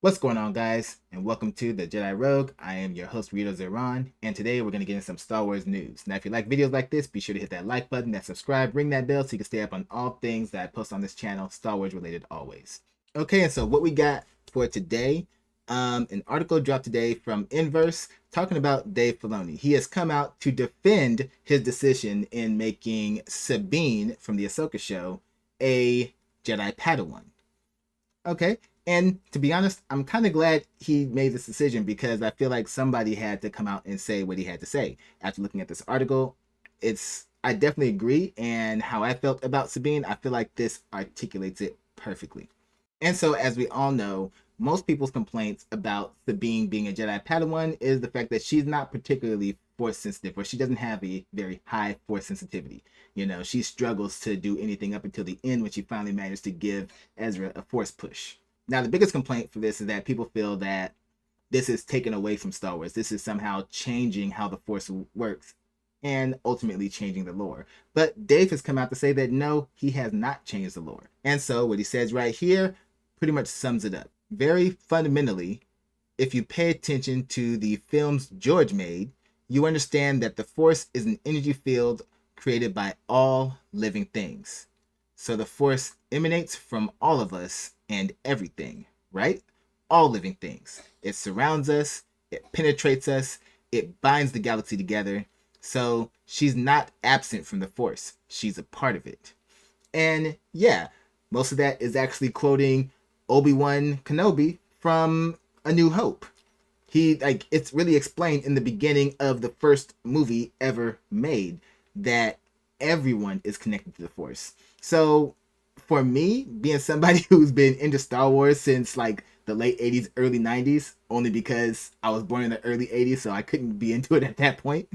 What's going on, guys, and welcome to the Jedi Rogue. I am your host, Rito Zeron, and today we're going to get into some Star Wars news. Now, if you like videos like this, be sure to hit that like button, that subscribe, ring that bell so you can stay up on all things that I post on this channel, Star Wars related always. Okay, and so what we got for today, an article dropped today from Inverse talking about Dave Filoni. He has come out to defend his decision in making Sabine from the Ahsoka show a Jedi Padawan. Okay. And to be honest, I'm kind of glad he made this decision because I feel like somebody had to come out and say what he had to say. After looking at this article, I definitely agree. And how I felt about Sabine, I feel like this articulates it perfectly. And so, as we all know, most people's complaints about Sabine being a Jedi Padawan is the fact that she's not particularly force sensitive, or she doesn't have a very high force sensitivity. She struggles to do anything up until the end when she finally managed to give Ezra a force push. Now, the biggest complaint for this is that people feel that this is taken away from Star Wars. This is somehow changing how the force works and ultimately changing the lore. But Dave has come out to say that no, he has not changed the lore. And so what he says right here pretty much sums it up. Very fundamentally, if you pay attention to the films George made, you understand that the Force is an energy field created by all living things. So the Force emanates from all of us and everything, right? All living things. It surrounds us, it penetrates us, it binds the galaxy together. So she's not absent from the Force, she's a part of it. And yeah, most of that is actually quoting Obi-Wan Kenobi from A New Hope. It's really explained in the beginning of the first movie ever made that everyone is connected to the Force. So for me, being somebody who's been into Star Wars since like the late 80s, early 90s, only because I was born in the early 80s, so I couldn't be into it at that point.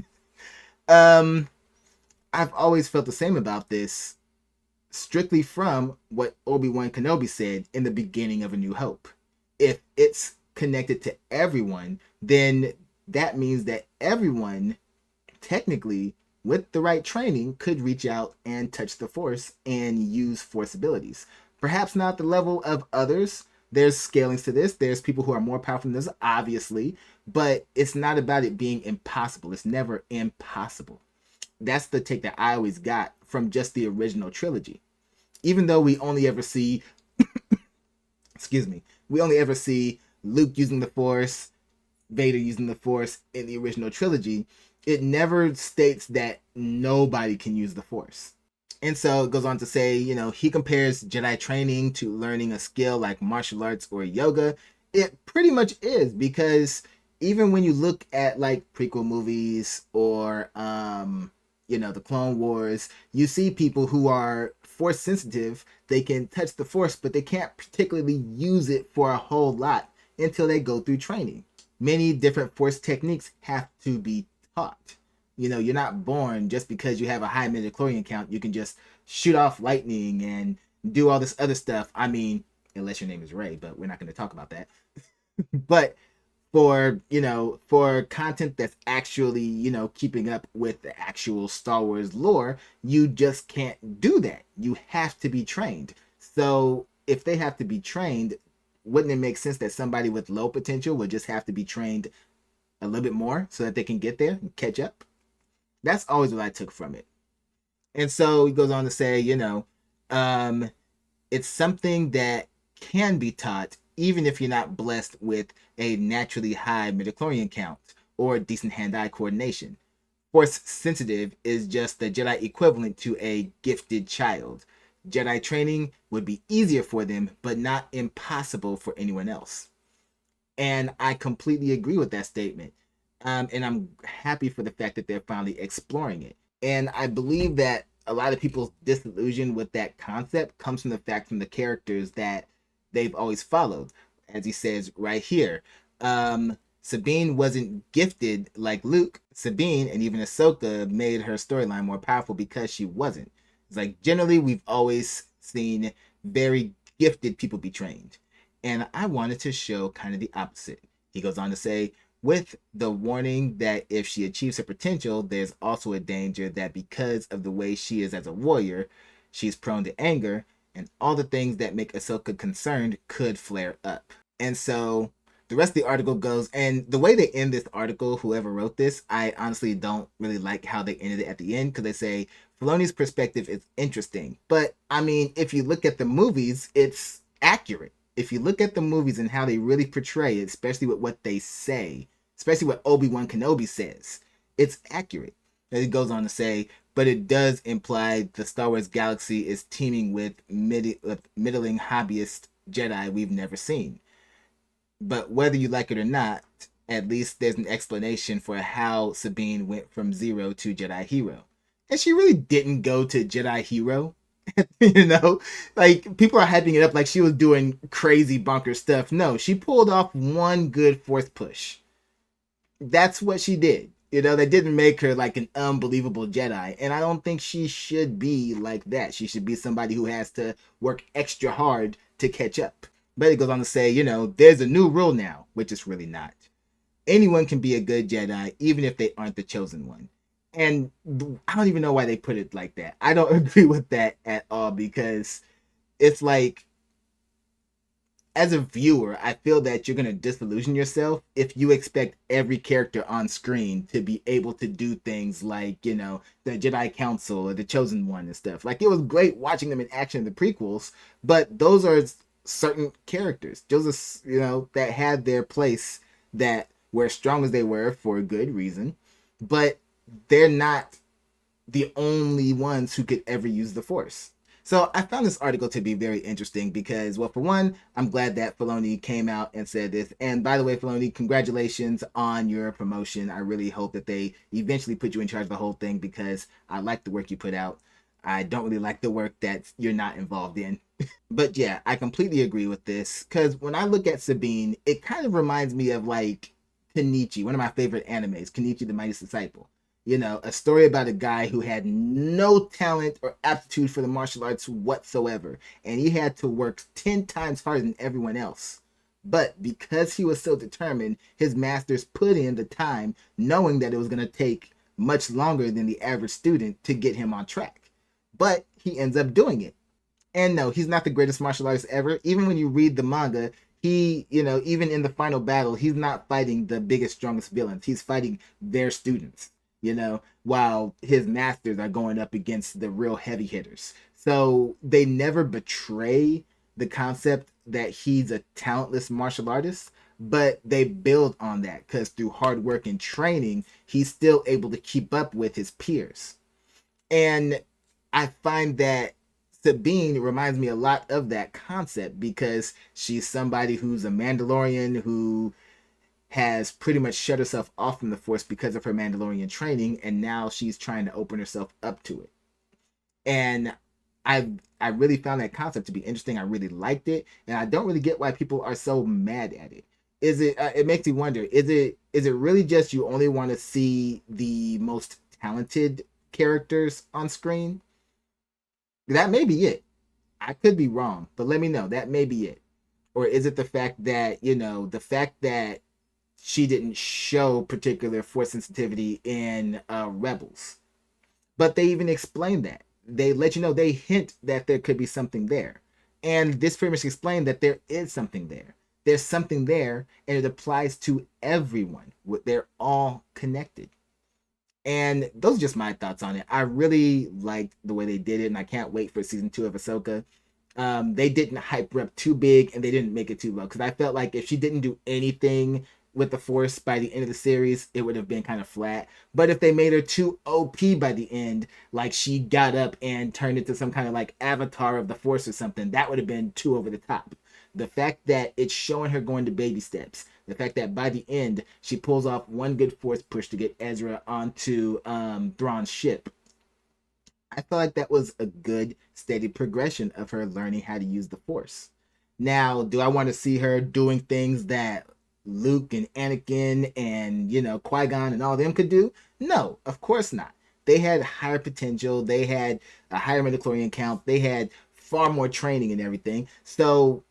Um, I've always felt the same about this, strictly from what Obi-Wan Kenobi said in the beginning of A New Hope. If it's connected to everyone, then that means that everyone, technically, with the right training, could reach out and touch the Force and use Force abilities. Perhaps not the level of others. There's scalings to this. There's people who are more powerful than this, obviously, but it's not about it being impossible. It's never impossible. That's the take that I always got from just the original trilogy. Even though we only ever see, excuse me, we only ever see Luke using the Force, Vader using the Force in the original trilogy, it never states that nobody can use the Force. And so it goes on to say, he compares Jedi training to learning a skill like martial arts or yoga. It pretty much is, because even when you look at like prequel movies or the Clone Wars, you see people who are force sensitive. They can touch the Force, but they can't particularly use it for a whole lot until they go through training. Many different Force techniques have to be taught. You're not born just because you have a high midichlorian count. You can just shoot off lightning and do all this other stuff. I mean, unless your name is Ray, but we're not going to talk about that. But for content that's actually keeping up with the actual Star Wars lore, you just can't do that. You have to be trained. So if they have to be trained, wouldn't it make sense that somebody with low potential would just have to be trained a little bit more so that they can get there and catch up? That's always what I took from it. And so he goes on to say, um, it's something that can be taught even if you're not blessed with a naturally high midichlorian count or decent hand-eye coordination. Force sensitive is just the Jedi equivalent to a gifted child. Jedi training would be easier for them, but not impossible for anyone else. And I completely agree with that statement. And I'm happy for the fact that they're finally exploring it. And I believe that a lot of people's disillusion with that concept comes from the fact from the characters that they've always followed. As he says right here, Sabine wasn't gifted like Luke. Sabine and even Ahsoka made her storyline more powerful because she wasn't. It's like generally we've always seen very gifted people be trained. And I wanted to show kind of the opposite. He goes on to say, with the warning that if she achieves her potential, there's also a danger that because of the way she is as a warrior, she's prone to anger, and all the things that make Ahsoka concerned could flare up. And so the rest of the article goes, and the way they end this article, whoever wrote this, I honestly don't really like how they ended it at the end because they say Filoni's perspective is interesting. But I mean, if you look at the movies, it's accurate. If you look at the movies and how they really portray it, especially with what they say, especially what Obi-Wan Kenobi says, it's accurate. And it goes on to say, but it does imply the Star Wars galaxy is teeming with middling hobbyist Jedi we've never seen. But whether you like it or not, at least there's an explanation for how Sabine went from zero to Jedi hero. And she really didn't go to Jedi hero. you know, like people are hyping it up like she was doing crazy bonker stuff. No, she pulled off one good fourth push. That's what she did. That didn't make her like an unbelievable Jedi. And I don't think she should be like that. She should be somebody who has to work extra hard to catch up. But it goes on to say, there's a new rule now, which is really not. Anyone can be a good Jedi, even if they aren't the chosen one. And I don't even know why they put it like that. I don't agree with that at all because it's like, as a viewer, I feel that you're going to disillusion yourself if you expect every character on screen to be able to do things like, the Jedi Council or the Chosen One and stuff. Like, it was great watching them in action in the prequels, but those are certain characters. Those are, that had their place, that were as strong as they were for a good reason, but they're not the only ones who could ever use the Force. So I found this article to be very interesting because, well, for one, I'm glad that Filoni came out and said this. And by the way, Filoni, congratulations on your promotion. I really hope that they eventually put you in charge of the whole thing because I like the work you put out. I don't really like the work that you're not involved in. But yeah, I completely agree with this because when I look at Sabine, it kind of reminds me of like Kenichi, one of my favorite animes, Kenichi the Mighty Disciple. A story about a guy who had no talent or aptitude for the martial arts whatsoever, and he had to work 10 times harder than everyone else. But because he was so determined, his masters put in the time, knowing that it was going to take much longer than the average student to get him on track. But he ends up doing it. And no, he's not the greatest martial artist ever. Even when you read the manga, he, even in the final battle, he's not fighting the biggest, strongest villains. He's fighting their students, while his masters are going up against the real heavy hitters. So they never betray the concept that he's a talentless martial artist, but they build on that because through hard work and training, he's still able to keep up with his peers. And I find that Sabine reminds me a lot of that concept because she's somebody who's a Mandalorian who has pretty much shut herself off from the Force because of her Mandalorian training, and now she's trying to open herself up to it. And I really found that concept to be interesting. I really liked it, and I don't really get why people are so mad at it. Is it? It makes me wonder. Is it really just you only want to see the most talented characters on screen? That may be it. I could be wrong, but let me know. That may be it. Or is it the fact that, the fact that she didn't show particular force sensitivity in Rebels? But they even explain that. They let you know, they hint that there could be something there. And this pretty much explained that there is something there. There's something there, and it applies to everyone. They're all connected. And those are just my thoughts on it. I really liked the way they did it, and I can't wait for season 2 of Ahsoka. They didn't hype her up too big, and they didn't make it too low. Because I felt like if she didn't do anything with the Force by the end of the series, it would have been kind of flat. But if they made her too OP by the end, like she got up and turned into some kind of like avatar of the Force or something, that would have been too over the top. The fact that it's showing her going to baby steps, the fact that by the end she pulls off one good Force push to get Ezra onto Thrawn's ship, I felt like that was a good, steady progression of her learning how to use the Force. Now, do I want to see her doing things that Luke and Anakin and, Qui-Gon and all them could do? No, of course not. They had higher potential. They had a higher midichlorian count. They had far more training and everything. So,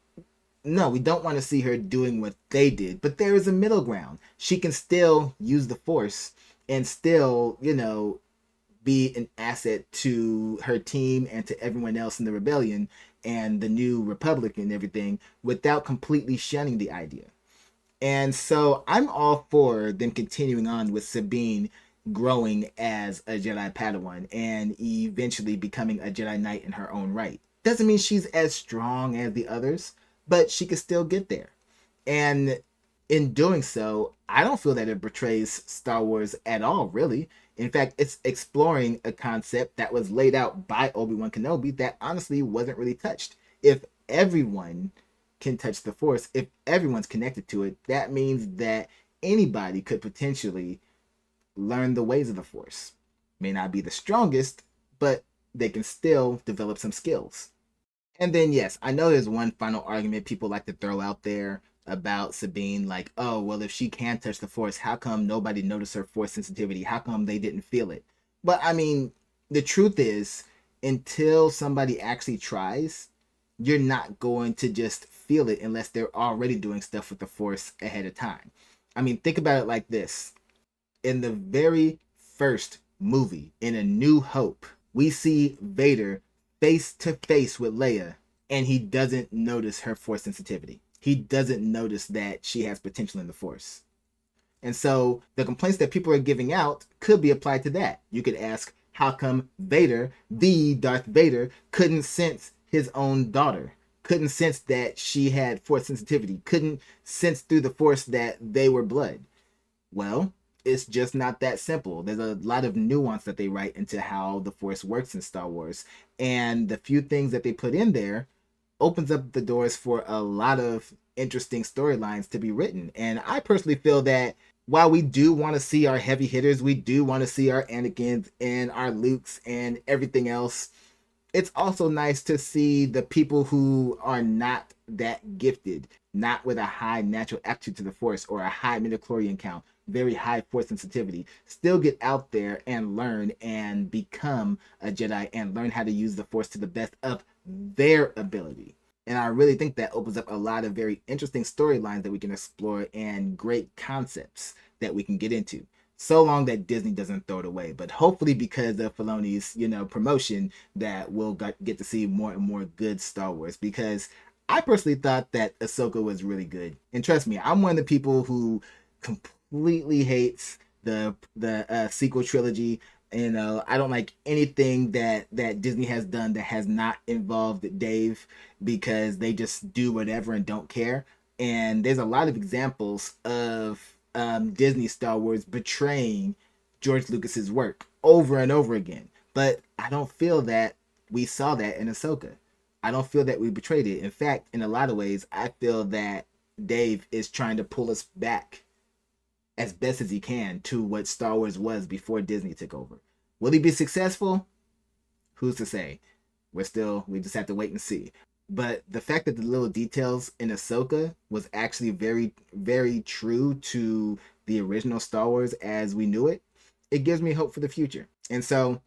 no, we don't want to see her doing what they did. But there is a middle ground. She can still use the Force and still, be an asset to her team and to everyone else in the rebellion and the New Republic and everything without completely shunning the idea. And so I'm all for them continuing on with Sabine growing as a Jedi Padawan and eventually becoming a Jedi Knight in her own right. Doesn't mean she's as strong as the others, but she can still get there. And in doing so, I don't feel that it betrays Star Wars at all, really. In fact, it's exploring a concept that was laid out by Obi-Wan Kenobi that honestly wasn't really touched. If everyone can touch the Force, if everyone's connected to it, that means that anybody could potentially learn the ways of the Force. May not be the strongest, but they can still develop some skills. And then, yes, I know there's one final argument people like to throw out there about Sabine, like, oh, well, if she can touch the Force, how come nobody noticed her Force sensitivity? How come they didn't feel it? But I mean, the truth is, until somebody actually tries, you're not going to just feel it unless they're already doing stuff with the Force ahead of time. I mean, think about it like this. In the very first movie, in A New Hope, we see Vader face to face with Leia, and he doesn't notice her Force sensitivity. He doesn't notice that she has potential in the Force. And so the complaints that people are giving out could be applied to that. You could ask, how come Vader, the Darth Vader, couldn't sense his own daughter? Couldn't sense that she had Force sensitivity? Couldn't sense through the Force that they were blood? Well, it's just not that simple. There's a lot of nuance that they write into how the Force works in Star Wars. And the few things that they put in there opens up the doors for a lot of interesting storylines to be written. And I personally feel that while we do want to see our heavy hitters, we do want to see our Anakins and our Lukes and everything else, it's also nice to see the people who are not that gifted, not with a high natural aptitude to the Force or a high midichlorian count, very high Force sensitivity, still get out there and learn and become a Jedi and learn how to use the Force to the best of their ability. And I really think that opens up a lot of very interesting storylines that we can explore and great concepts that we can get into. So long that Disney doesn't throw it away. But hopefully because of Filoni's, promotion, that we'll get to see more and more good Star Wars. Because I personally thought that Ahsoka was really good. And trust me, I'm one of the people who completely hates the sequel trilogy. I don't like anything that Disney has done that has not involved Dave, because they just do whatever and don't care. And there's a lot of examples of Disney Star Wars betraying George Lucas's work over and over again. But I don't feel that we saw that in Ahsoka. I don't feel that we betrayed it. In fact, in a lot of ways, I feel that Dave is trying to pull us back as best as he can to what Star Wars was before Disney took over. Will he be successful? Who's to say? We just have to wait and see. But the fact that the little details in Ahsoka was actually very, very true to the original Star Wars as we knew it, it gives me hope for the future. And so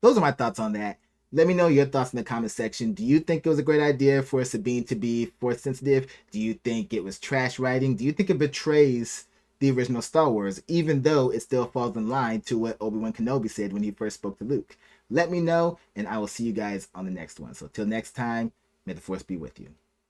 those are my thoughts on that. Let me know your thoughts in the comment section. Do you think it was a great idea for Sabine to be Force sensitive? Do you think it was trash writing? Do you think it betrays the original Star Wars, even though it still falls in line to what Obi-Wan Kenobi said when he first spoke to Luke? Let me know, and I will see you guys on the next one. So till next time, may the Force be with you.